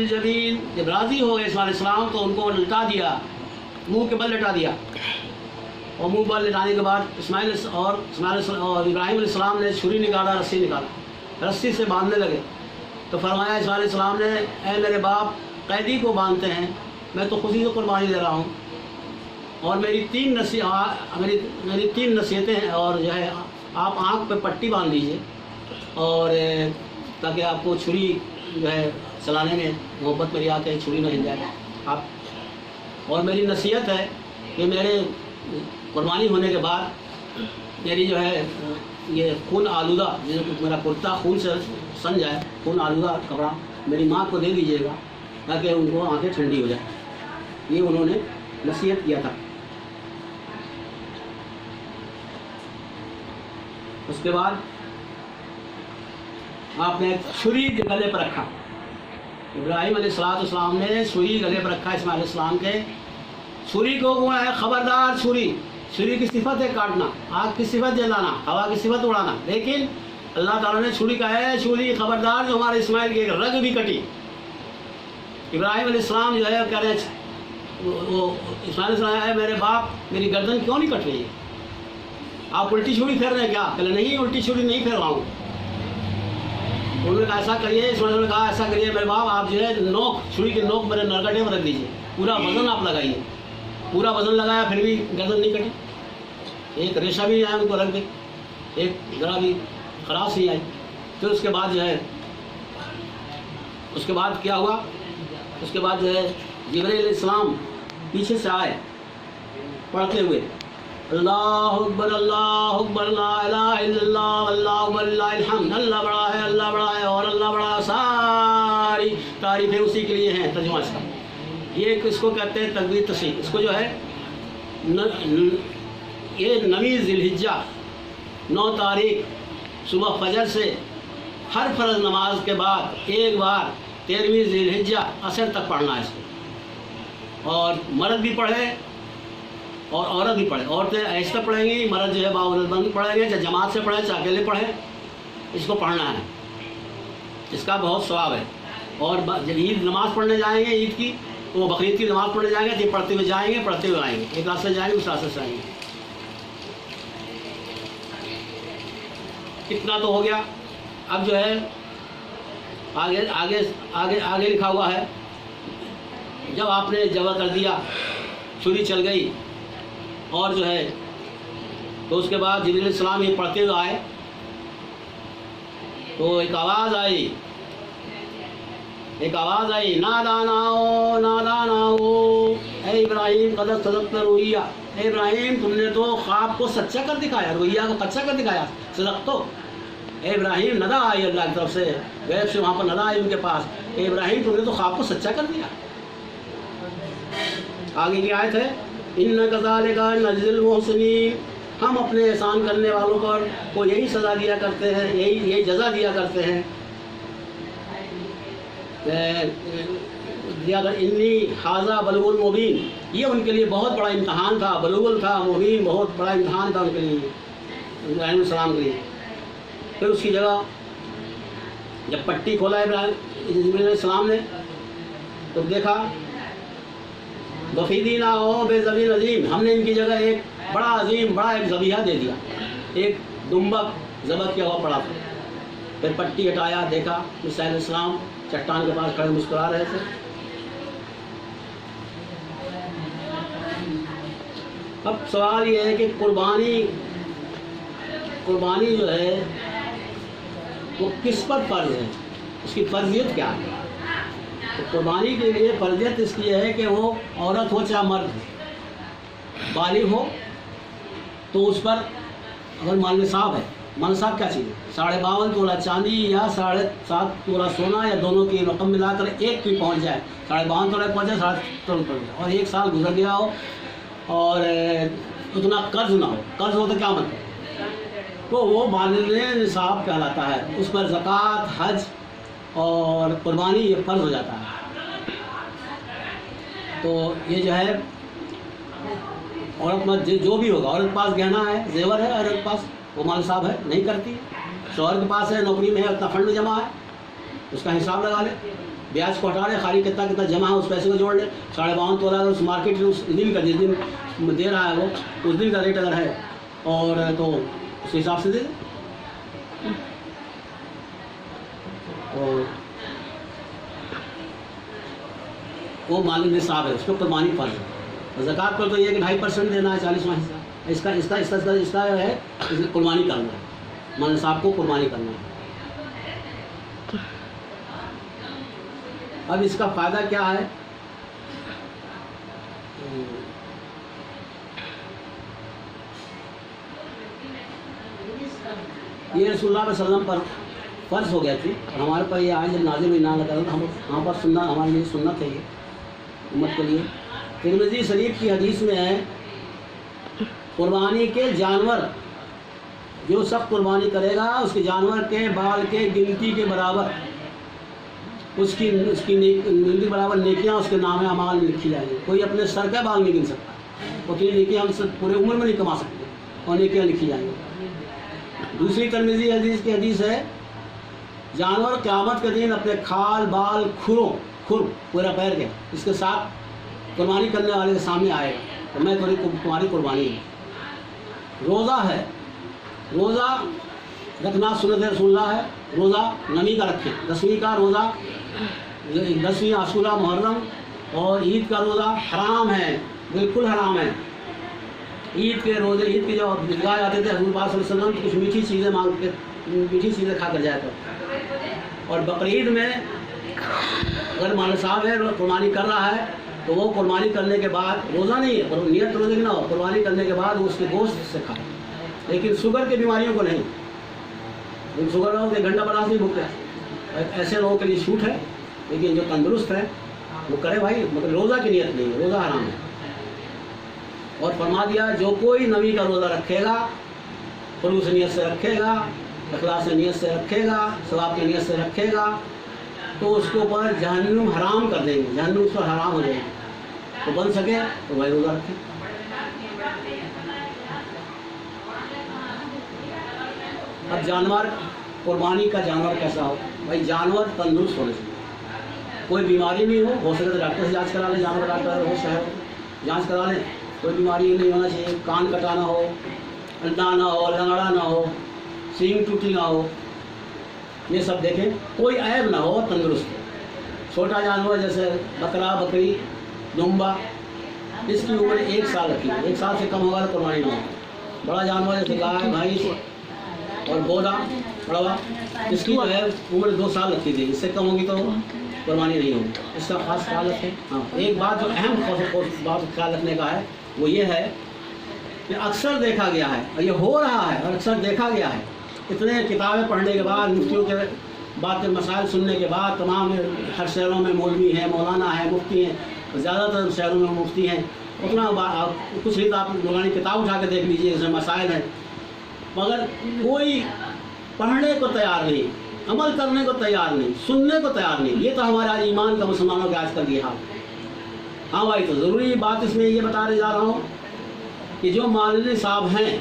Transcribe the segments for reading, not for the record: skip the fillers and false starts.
जबीन, जब राज़ी हो गए इस्माइल तो उनको लटा दिया, मुंह के बल लटा दिया। और मुंह बल लटाने के बाद इस्माइल और इब्राहीम अलैहिस्सलाम ने छुरी निकाला, रस्सी निकाला, रस्सी से बांधने लगे। तो फरमाया इस्माइल अलैहिस्सलाम ने, ऐ मेरे बाप, कैदी को बांधते हैं, मैं तो खुद ही को कुर्बानी दे रहा हूँ। और मेरी तीन नसीहतें हैं, और जो है आप आँख पे पट्टी बांध लीजिए, और ताकि आपको छुरी जो है चलाने में मोहब्बत मेरी आके छुरी न हिल जाए आप। और मेरी नसीहत है कि मेरे कुर्बानी होने के बाद मेरी जो है ये खून आलूदा, मेरा कुर्ता खून से सन जाए, खून आलूदा कपड़ा मेरी माँ को दे दीजिएगा ताकि उनको आंखें ठंडी हो जाए। ये उन्होंने नसीहत किया था। उसके बाद आपने छुरी गले पर रखा, इब्राहीम अलैहिस्सलाम ने छुरी गले पर रखा इस्माइल अलैहिस्सलाम के। छुरी को हुआ है ख़बरदार, छुरी की सिफत है काटना, आग की सिफत जलाना, हवा की सिफत उड़ाना, लेकिन अल्लाह ताला ने छुरी का है, छुरी ख़बरदार। जो हमारे इस्माइल की एक रग भी कटी, इब्राहीम अलैहिस्सलाम जो है कह रहे वो इस्माइल अलैहिस्सलाम है, मेरे बाप मेरी गर्दन क्यों नहीं कट रही है, आप उल्टी छुरी फेर रहे हैं क्या? कहले नहीं, उल्टी छुरी नहीं फेर रहा हूँ। उन्होंने कहा ऐसा करिए, इस्माइल ने कहा ऐसा करिए मेरे बाप, आप जो है नोक, छुरी के नोक मेरे नरगटे में रख दीजिए, पूरा वजन आप लगाइए। पूरा वजन लगाया फिर भी गर्दन नहीं कटी, एक रेशा भी आया उनको रख दे, एक जरा भी खराश नहीं आई। फिर उसके बाद जो है, उसके बाद क्या हुआ, उसके बाद जो है जिब्रील अलैहिस्सलाम पीछे से आए पढ़ते हुए, अल्लाहु अकबर अल्लाहु अकबर ला इलाहा इल्लल्लाह अल्लाहु अकबर लिल्लाहिल हम्द, अल्लाह बड़ा है, अल्लाह बड़ा है, और अल्लाह बड़ा, सारी तारीफें उसी के लिए हैं। तर्जुमा इसका ये इसको कहते हैं तकबीर तस्बीह। इसको जो है ये 9 ज़िलहिज्जा 9 तारीख सुबह फजर से हर फ़र्ज़ नमाज के बाद एक बार 13वीं ज़िलहिज्जा असर तक पढ़ना है इसको। और मर्द भी पढ़े और औरत भी पढ़े। औरतें ऐसा पढ़ेंगी, मर्द जो है बाउरतबंद पढ़ेंगे, चाहे जमात से पढ़े चाहे अकेले पढ़े, इसको पढ़ना है, इसका बहुत सवाब है। और जब ईद नमाज़ पढ़ने जाएंगे, ईद की, तो वो बकरीद की नमाज़ पढ़ने जाएंगे, तो पढ़ते हुए जाएंगे, पढ़ते हुए आएंगे, एक रास्ते से जाएंगे उस रास्ते से आएंगे। इतना तो हो गया। अब जो है आगे आगे आगे आगे लिखा हुआ है, जब आपने जबा कर दिया, छुरी चल गई, और जो है तो उसके बाद जिब्रील अलैहिस्सलाम ये पढ़ते हुए आए, तो एक आवाज़ आई, नादानाओ ऐ इब्राहीम कद सदक़्ता रुइया, ऐ इब्राहीम तुमने तो ख्वाब को सच्चा कर दिखाया, रुइया को कच्चा कर दिखाया, सदक़्तो। ऐ इब्राहीम नदा आई अल्लाह की तरफ से, गैब से वहाँ पर नदा आई उनके पास, ऐ इब्राहीम तुमने तो ख्वाब को सच्चा कर दिया। आगे की आयत है, इन्ना कज़ालिका नज़्ज़िल मुहसिनीन, हम अपने एहसान करने वालों पर को यही सज़ा दिया करते हैं, यही जज़ा दिया करते हैं। इन्नी हाज़ा बलुगुल मुबीन, ये उनके लिए बहुत बड़ा इम्तहान था, बलुगुल था, मुबीन बहुत बड़ा इम्तहान था उनके लिए, इब्राहीम अलैहिस्सलाम के लिए। फिर उसकी जगह जब पट्टी खोला इब्राहीम अलैहिस्सलाम ने, तो देखा बफीदीना हो बेज़बीन अजीम, हमने इनकी जगह एक बड़ा अजीम बड़ा एक ज़बीहा दे दिया, एक दुम्बक ज़बह किया हुआ पड़ा था। फिर पट्टी हटाया, देखा मूसा अलैहिस्सलाम चट्टान के पास खड़े मुस्कुरा रहे थे। अब सवाल ये है कि कुर्बानी जो है वो किस पर फ़र्ज़ है, उसकी फ़र्ज़ियत क्या है? तो कुर्बानी के लिए फ़र्ज़ियत इसकी है कि वो औरत हो चाहे मर्द, बालिग हो, तो उस पर अगर माल निसाब है, माल निसाब क्या चीज़ है, 52.5 तोला चांदी या 7.5 तोला सोना, या दोनों की रकम मिलाकर एक की पहुंच जाए, 52.5 तोला पहुँच जाए, 7 तोला पहुँच जाए, और 1 साल गुजर गया हो और उतना कर्ज ना हो, कर्ज हो तो क्या मतलब, तो वो माल निसाब कहलाता है। उस पर ज़कात, हज और कुर्बानी ये फ़र्ज हो जाता है। तो ये जो है औरत मत जो भी होगा, औरत के पास गहना है, जेवर है, औरत के पास वो माल साहब है, नहीं करती, शौहर के पास है, नौकरी में है, उतना फंड जमा है, उसका हिसाब लगा ले, ब्याज को हटा ले, खाली कितना कितना जमा है उस पैसे को जोड़ ले, 52.5 तोला अगर उस मार्केट उस दिन का जिस दिन दे रहा है वो उस दिन का रेट अगर है और तो उस हिसाब से दे दे। और वो मालिक निसाब है, उसको कुर्बानी फर्ज है। ज़कात पर तो ये कि 2.5% देना है 40वां हिस्सा, इसका इसका इसका इसका इसका है कुर्बानी करना है, माल निसाब को कुर्बानी करना है। अब इसका फ़ायदा क्या है? ये रसूलुल्लाह सल्लल्लाहु अलैहि वसल्लम पर फ़र्ज़ हो गया थी और हमारे पर ये आयत जब नाज़िल हुई ना लगा, हम वहाँ पर सुनना हमारे लिए सुन्नत है, ये उम्मत के लिए। तिरमिज़ी शरीफ की हदीस में है, कुर्बानी के जानवर जो सब कुर्बानी करेगा उसके जानवर के बाल के गिनती के बराबर उसकी गिनती बराबर नेकियां उसके नाम अमाल में लिखी जाएगी। कोई अपने सर का बाल नहीं गिन सकता, उतनी नेकियां हम सब पूरे उम्र में नहीं कमा सकते और नेकियां लिखी जाएंगी। दूसरी तिरमिज़ी हदीस की हदीस है, जानवर क़यामत के दिन अपने खाल बाल खुर पूरा पैर के इसके साथ कुर्बानी करने वाले के सामने आएगा, तो मैं तुम्हारी कुर्बानी है। रोज़ा है, रोज़ा रखना सुन्नत रसूलुल्लाह है, रोज़ा नमी का रखें। 10वीं का रोज़ा, 10वीं आशूरा मुहर्रम और ईद का रोज़ा हराम है, बिल्कुल हराम है। ईद के रोज़े, ईद के जो ईदगाह जाते थे हज़रत पाक सल्लल्लाहु अलैहि वसल्लम कुछ मीठी चीज़ें मांग के मीठी चीज़ें खा कर जाया करते। और बकरीद में अगर मालिक साहब है कुर्बानी कर रहा है तो वो कुर्बानी करने के बाद रोज़ा नहीं है, पर नियत रोज़े की ना हो, कुर्बानी करने के बाद उसके गोश्त से खाए, लेकिन शुगर की बीमारियों को नहीं। जब शुगर हो तो 1 घंटा बर्दाश्त नहीं भूखते, ऐसे लोगों के लिए छूट है, लेकिन जो तंदुरुस्त है वो करे भाई, मतलब रोज़ा की नियत नहीं है, रोज़ा हराम है। और फरमा दिया जो कोई नबी का रोज़ा रखेगा, खुलूस नियत से रखेगा, इखलास नियत से रखेगा, सवाब की नियत से रखेगा, तो उसके ऊपर जहन्नुम हराम कर देंगे, जहन्नुम उस पर हराम हो जाएगी। तो बन सके तो भाई रोज़ा रखें। अब जानवर, कुर्बानी का जानवर कैसा हो? भाई जानवर तंदुरुस्त होने चाहिए, कोई बीमारी नहीं हो सके तो डॉक्टर से जांच करा लें, जानवर डॉक्टर हो शहर जांच करा लें, कोई बीमारी नहीं होना चाहिए, कान कटा ना हो, अंडा ना हो, लंगड़ा ना हो, सींग टूटी ना हो, ये सब देखें, कोई ऐब ना हो, तंदुरुस्त हो। छोटा जानवर जैसे बकरा बकरी दुम्बा, इसकी उम्र 1 साल रखी है, 1 साल से कम होगा तो कुर्बानी नहीं होगी। बड़ा जानवर जैसे गाय भैंस और बोदा बड़वा, इसकी जो है उम्र 2 साल रखी थी, इससे कम होगी तो कुर्बानी नहीं होगी, इसका खास ख्याल रखें। हाँ, एक बात जो अहम बात ख्याल रखने का है वो ये है कि अक्सर देखा गया है और ये हो रहा है और अक्सर देखा गया है, इतने किताबें पढ़ने के बाद, मुफ्तियों के बात के मसाइल सुनने के बाद, तमाम हर शहरों में मौलवी हैं, मौलाना है, मुफ्ती हैं, ज़्यादातर शहरों में मुफ्ती हैं, उतना कुछ नहीं तो आप मौलानी किताब उठा के देख लीजिए, इसमें मसाइल हैं, मगर कोई पढ़ने को तैयार नहीं, अमल करने को तैयार नहीं, सुनने को तैयार नहीं। ये तो हमारे आज ईमान का मुसलमानों के आजकल ये हाल। हाँ भाई, तो ज़रूरी बात इसमें ये बताने जा रहा हूँ कि जो मालिक साहब हैं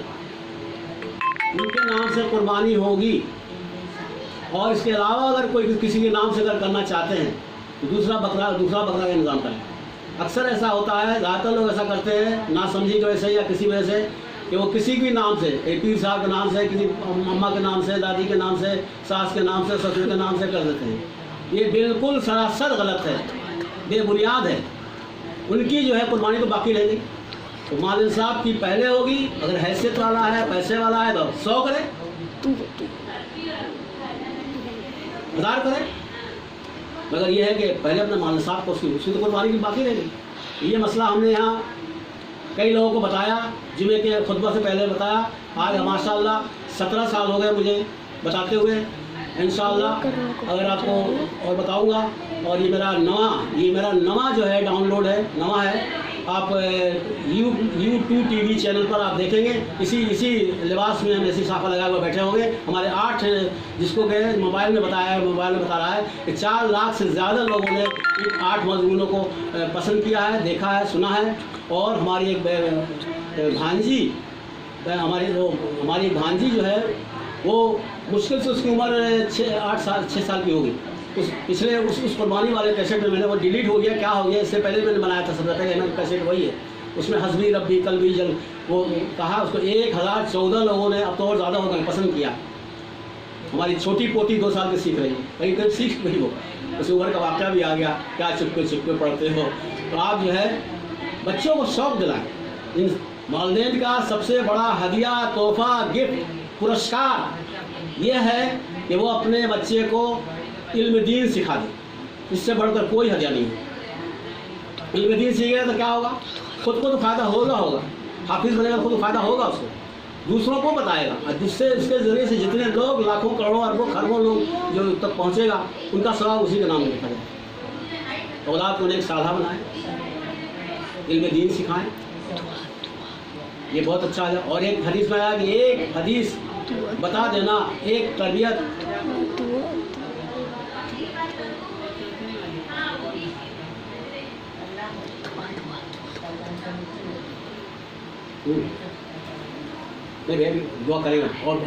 उनके नाम से कुर्बानी होगी, और इसके अलावा अगर कोई किसी के नाम से अगर करना चाहते हैं तो दूसरा बकरा का इंतज़ाम करें। अक्सर ऐसा होता है, ज़्यादातर लोग ऐसा करते हैं ना समझी की वजह से या किसी वजह से, कि वो किसी भी नाम से, एक पीर साहब के नाम से, किसी अम्मा के नाम से, दादी के नाम से, सास के नाम से, ससुर के नाम से कर देते हैं। ये बिल्कुल सरासर गलत है, बेबुनियाद है। उनकी जो है कुर्बानी तो बाकी रहेगी। तो माल इंसाफ की पहले होगी, अगर हैसियत वाला है, पैसे वाला है तो 100 करे, 1000 करे, मगर ये है कि पहले अपने माल इंसाफ को उसकी तो कुर्बानी की बाकी रहेगी। ये मसला हमने यहाँ कई लोगों को बताया, जुमे के खुतबा से पहले बताया। आज माशाअल्लाह 17 साल हो गए मुझे बताते हुए। इंशाअल्लाह अगर आपको और बताऊंगा। और ये मेरा नवा जो है डाउनलोड है, नवा है, आप YouTube TV चैनल पर आप देखेंगे। इसी लिबास में हम ऐसी साफा लगा हुआ बैठे होंगे। हमारे 8 जिसको गए मोबाइल में बताया है, मोबाइल में बता रहा है कि 4 लाख से ज़्यादा लोगों ने इन 8 मज़मूनों को पसंद किया है, देखा है, सुना है। और हमारी एक भांजी हमारी भांजी जो है वो मुश्किल से उसकी उम्र 6 साल की होगी। उस पिछले उस कुर्बानी वाले कैसेट में मैंने वो डिलीट हो गया, क्या हो गया, इससे पहले मैंने बनाया था सबसे पहले मैंने कैसेट वही है। उसमें हस्बी रब्बी कल्बी जल वो कहा, उसको 1014 लोगों ने, अब तो और ज़्यादा हो गए, पसंद किया। हमारी छोटी पोती 2 साल की सीख रही है, कहीं कहीं सीख गई वो, उस उम्र का वाक़या भी आ गया, क्या चुपके चुपके पढ़ते हो। तो आप जो है बच्चों को शौक़ दिलाएं। इन वालिदैन का सबसे बड़ा हदिया, तोहफा, गिफ्ट, पुरस्कार ये है कि वो अपने बच्चे को इल्म दीन सिखा दे। इससे बढ़कर कोई हदिया नहीं है। इल्म दीन सीखेगा तो क्या होगा, खुद को तो फ़ायदा होगा, हाफिज़ बनेगा खुद को फ़ायदा होगा, उसको दूसरों को बताएगा, और जिससे उसके ज़रिए से जितने लोग लाखों करोड़ों अरबों खरबों लोग जो तक पहुँचेगा, उनका सवाब उसी के नाम में लिखा जाएगा। औलाद को एक साधा बनाएं, इल्म दीन सिखाएं, ये बहुत अच्छा है। और एक हदीस में आया कि एक हदीस बता देना, एक तरबियत नहीं भैया दुआ करेगा। और